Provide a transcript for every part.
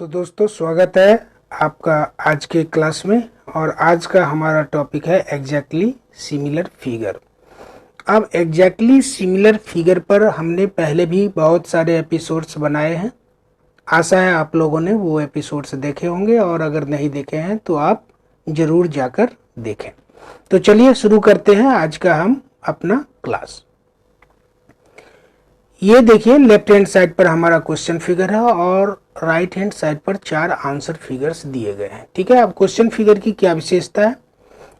तो दोस्तों स्वागत है आपका आज के क्लास में। और आज का हमारा टॉपिक है एग्जैक्टली सिमिलर फिगर। अब एग्जैक्टली सिमिलर फिगर पर हमने पहले भी बहुत सारे एपिसोड्स बनाए हैं। आशा है आप लोगों ने वो एपिसोड्स देखे होंगे, और अगर नहीं देखे हैं तो आप जरूर जाकर देखें। तो चलिए शुरू करते हैं आज का हम अपना क्लास। ये देखिए, लेफ्ट हैंड साइड पर हमारा क्वेश्चन फिगर है और राइट हैंड साइड पर 4 आंसर फिगर्स दिए गए हैं। ठीक है, अब क्वेश्चन फिगर की क्या विशेषता है,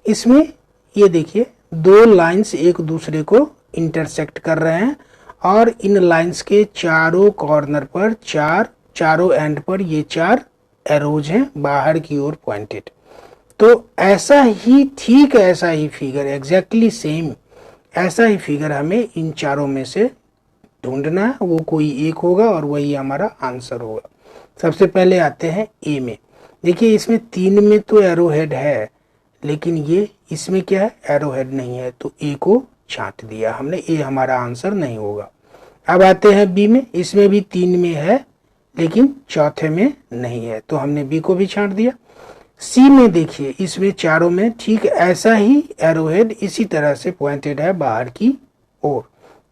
इसमें ये देखिए 2 लाइंस एक दूसरे को इंटरसेक्ट कर रहे हैं और इन लाइंस के चारों कॉर्नर पर चारों एंड पर ये 4 एरोज हैं बाहर की ओर पॉइंटेड। तो ऐसा ही ठीक ऐसा ही फिगर, एग्जैक्टली सेम ऐसा ही फिगर हमें इन चारों में से ढूंढना है। वो कोई एक होगा और वही हमारा आंसर होगा। सबसे पहले आते हैं ए में। देखिए इसमें 3 में तो एरो हेड है, लेकिन ये इसमें क्या है, एरो हेड नहीं है, तो ए को छांट दिया हमने, ए हमारा आंसर नहीं होगा। अब आते हैं बी में। इसमें भी 3 में है लेकिन चौथे में नहीं है, तो हमने बी को भी छांट दिया। सी में देखिए, इसमें चारों में ठीक ऐसा ही एरो हेड इसी तरह से पॉइंटेड है बाहर की ओर,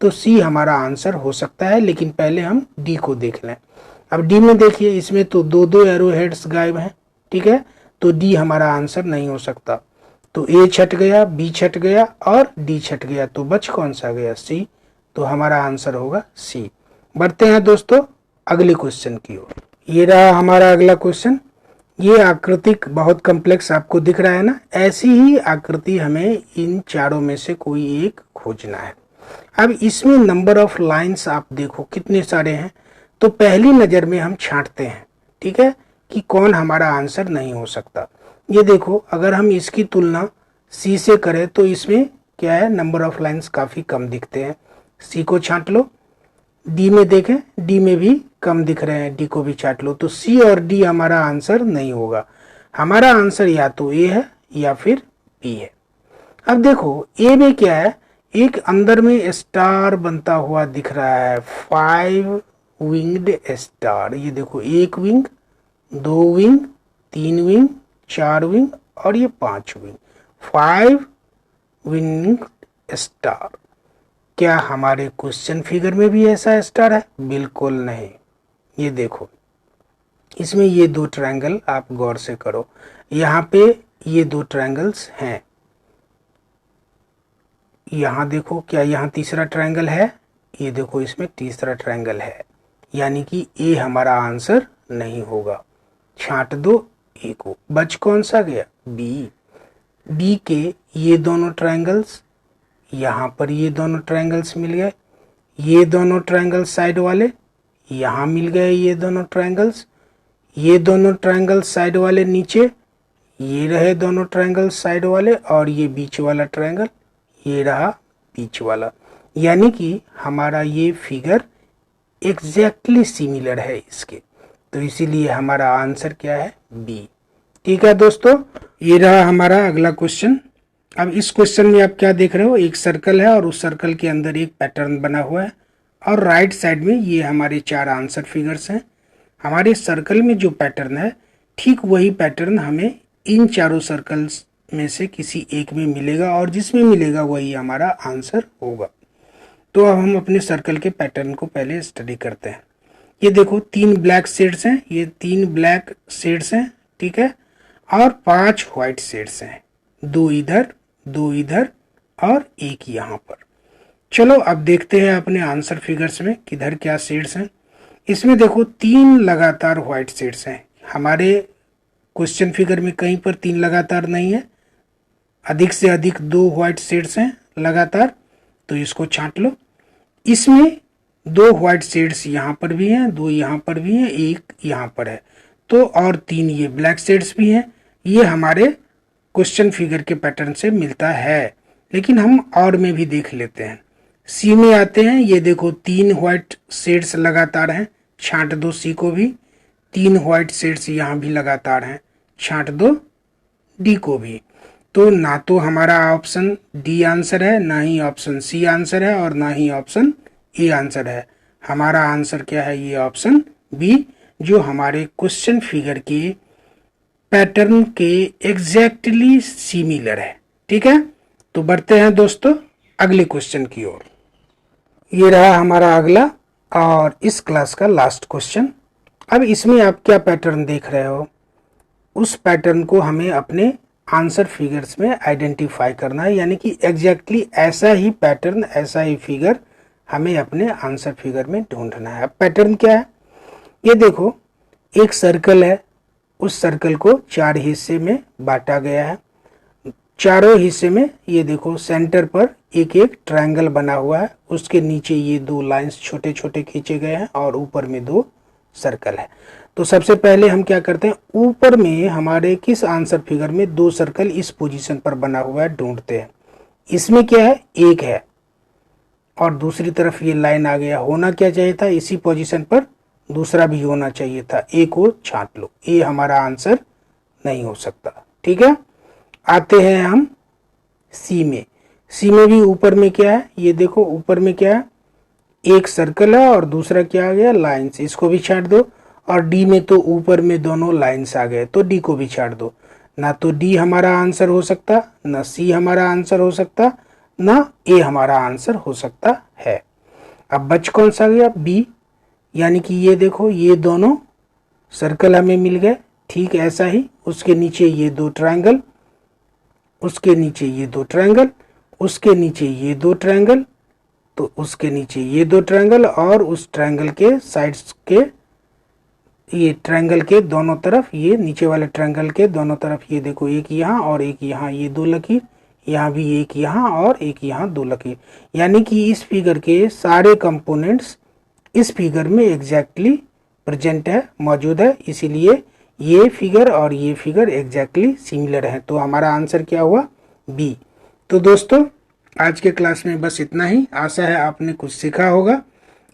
तो सी हमारा आंसर हो सकता है। लेकिन पहले हम डी को देख लें। अब डी में देखिए, इसमें तो 2 एरो हेड्स गायब हैं। ठीक है, तो डी हमारा आंसर नहीं हो सकता। तो ए छट गया, बी छट गया और डी छट गया, तो बच कौन सा गया, सी। तो हमारा आंसर होगा सी। बढ़ते हैं दोस्तों अगले क्वेश्चन की ओर। ये रहा हमारा अगला क्वेश्चन। ये आकृतिक बहुत कॉम्प्लेक्स आपको दिख रहा है ना, ऐसी ही आकृति हमें इन चारों में से कोई एक खोजना है। अब इसमें नंबर ऑफ लाइंस आप देखो कितने सारे हैं, तो पहली नजर में हम छांटते हैं, ठीक है, कि कौन हमारा आंसर नहीं हो सकता। ये देखो, अगर हम इसकी तुलना सी से करें तो इसमें क्या है, नंबर ऑफ लाइंस काफी कम दिखते हैं, सी को छांट लो। डी में देखें, डी में भी कम दिख रहे हैं, डी को भी छांट लो। तो सी और डी हमारा आंसर नहीं होगा। हमारा आंसर या तो ए है या फिर बी है। अब देखो ए में क्या है, एक अंदर में स्टार बनता हुआ दिख रहा है, 5 विंग्ड स्टार। ये देखो, 1 विंग, 2 विंग, 3 विंग, 4 विंग और ये 5 विंग, 5 विंग स्टार। क्या हमारे क्वेश्चन फिगर में भी ऐसा स्टार है? बिल्कुल नहीं। ये देखो, इसमें ये 2 ट्रायंगल आप गौर से करो, यहाँ पे ये 2 ट्रायंगल्स हैं। यहाँ देखो, क्या यहाँ तीसरा ट्रायंगल है? ये देखो, इसमें तीसरा ट्रायंगल है, यानी कि ए हमारा आंसर नहीं होगा। छांट दो ए को, बच कौन सा गया, बी। बी के ये दोनों ट्रायंगल्स, यहाँ पर ये दोनों ट्रायंगल्स मिल गए, ये दोनों ट्रायंगल्स साइड वाले यहाँ मिल गए, ये दोनों ट्रायंगल्स, ये दोनों ट्रायंगल्स साइड वाले नीचे, ये रहे दोनों ट्रायंगल्स साइड वाले, और ये बीच वाला ट्रायंगल, ये रहा बीच वाला। यानी कि हमारा ये फिगर एग्जैक्टली सिमिलर है इसके, तो इसीलिए हमारा आंसर क्या है, बी। ठीक है दोस्तों, ये रहा हमारा अगला क्वेश्चन। अब इस क्वेश्चन में आप क्या देख रहे हो, एक सर्कल है और उस सर्कल के अंदर एक पैटर्न बना हुआ है, और राइट साइड में ये हमारे 4 आंसर फिगर्स हैं। हमारे सर्कल में जो पैटर्न है, ठीक वही पैटर्न हमें इन चारों सर्कल्स में से किसी एक में मिलेगा, और जिसमें मिलेगा वही हमारा आंसर होगा। तो अब हम अपने सर्कल के पैटर्न को पहले स्टडी करते हैं। ये देखो, 3 ब्लैक शेड्स हैं, ये 3 ब्लैक शेड्स हैं, ठीक है, और 5 व्हाइट शेड्स हैं, 2 इधर, 2 इधर और 1 यहाँ पर। चलो अब देखते हैं अपने आंसर फिगर्स में किधर क्या शेड्स हैं। इसमें देखो 3 लगातार व्हाइट शेड्स हैं। हमारे क्वेश्चन फिगर में कहीं पर 3 लगातार नहीं है, अधिक से अधिक 2 व्हाइट शेड्स हैं लगातार, तो इसको छांट लो। इसमें 2 व्हाइट शेड्स यहाँ पर भी हैं, 2 यहाँ पर भी हैं, 1 यहाँ पर है, तो और 3 ये ब्लैक शेड्स भी हैं। ये हमारे क्वेश्चन फिगर के पैटर्न से मिलता है, लेकिन हम और में भी देख लेते हैं। सी में आते हैं, ये देखो 3 व्हाइट शेड्स लगातार हैं, छांट दो सी को भी। 3 व्हाइट शेड्स यहाँ भी लगातार हैं, छांट दो डी को भी। तो ना तो हमारा ऑप्शन डी आंसर है, ना ही ऑप्शन सी आंसर है, और ना ही ऑप्शन ए आंसर है। हमारा आंसर क्या है, ये ऑप्शन बी, जो हमारे क्वेश्चन फिगर के पैटर्न के एग्जैक्टली सिमिलर है। ठीक है, तो बढ़ते हैं दोस्तों अगले क्वेश्चन की ओर। ये रहा हमारा अगला और इस क्लास का लास्ट क्वेश्चन। अब इसमें आप क्या पैटर्न देख रहे हो, उस पैटर्न को हमें अपने आंसर फिगर्स में आइडेंटिफाई करना है, यानी कि एग्जैक्टली ऐसा ही पैटर्न, ऐसा ही फिगर हमें अपने आंसर फिगर में ढूंढना है। अब पैटर्न क्या है, ये देखो एक सर्कल है, उस सर्कल को 4 हिस्से में बांटा गया है। चारों हिस्से में ये देखो सेंटर पर एक एक ट्रायंगल बना हुआ है, उसके नीचे ये 2 लाइंस छोटे छोटे खींचे गए हैं और ऊपर में 2 सर्कल है। तो सबसे पहले हम क्या करते हैं, ऊपर में हमारे किस आंसर फिगर में 2 सर्कल इस पोजीशन पर बना हुआ है ढूंढते हैं। इसमें क्या है, एक है और दूसरी तरफ ये लाइन आ गया, होना क्या चाहिए था, इसी पोजीशन पर दूसरा भी होना चाहिए था, ए को छांट लो, ये हमारा आंसर नहीं हो सकता। ठीक है, आते हैं हम सी में। सी में भी ऊपर में क्या है, ये देखो ऊपर में क्या है, एक सर्कल है और दूसरा क्या आ गया, लाइंस, इसको भी छांट दो। और डी में तो ऊपर में दोनों लाइंस आ गए, तो डी को भी छांट दो। ना तो डी हमारा आंसर हो सकता, ना सी हमारा आंसर हो सकता, ना ए हमारा आंसर हो सकता है। अब बच कौन सा गया, बी, यानी कि ये देखो ये दोनों सर्कल हमें मिल गए। ठीक ऐसा ही उसके नीचे ये 2 ट्रायंगल, उसके नीचे ये 2 ट्रायंगल, उसके नीचे ये 2 ट्रायंगल, तो उसके नीचे ये 2 ट्रायंगल और उस ट्रायंगल के साइड्स के, ये ट्रायंगल के दोनों तरफ, ये नीचे वाले ट्रायंगल के दोनों तरफ ये देखो एक यहाँ और एक यहाँ, ये 2 लकीर, यहाँ भी एक यहाँ और एक यहाँ 2 लकीर। यानी कि इस फिगर के सारे कंपोनेंट्स इस फिगर में एग्जैक्टली प्रेजेंट है, मौजूद है, इसीलिए ये फिगर और ये फिगर एग्जैक्टली सिमिलर है। तो हमारा आंसर क्या हुआ, बी। तो दोस्तों आज के क्लास में बस इतना ही। आशा है आपने कुछ सीखा होगा,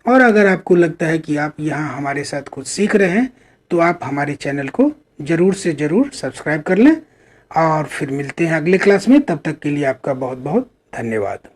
और अगर आपको लगता है कि आप यहाँ हमारे साथ कुछ सीख रहे हैं तो आप हमारे चैनल को ज़रूर से ज़रूर सब्सक्राइब कर लें। और फिर मिलते हैं अगले क्लास में, तब तक के लिए आपका बहुत बहुत धन्यवाद।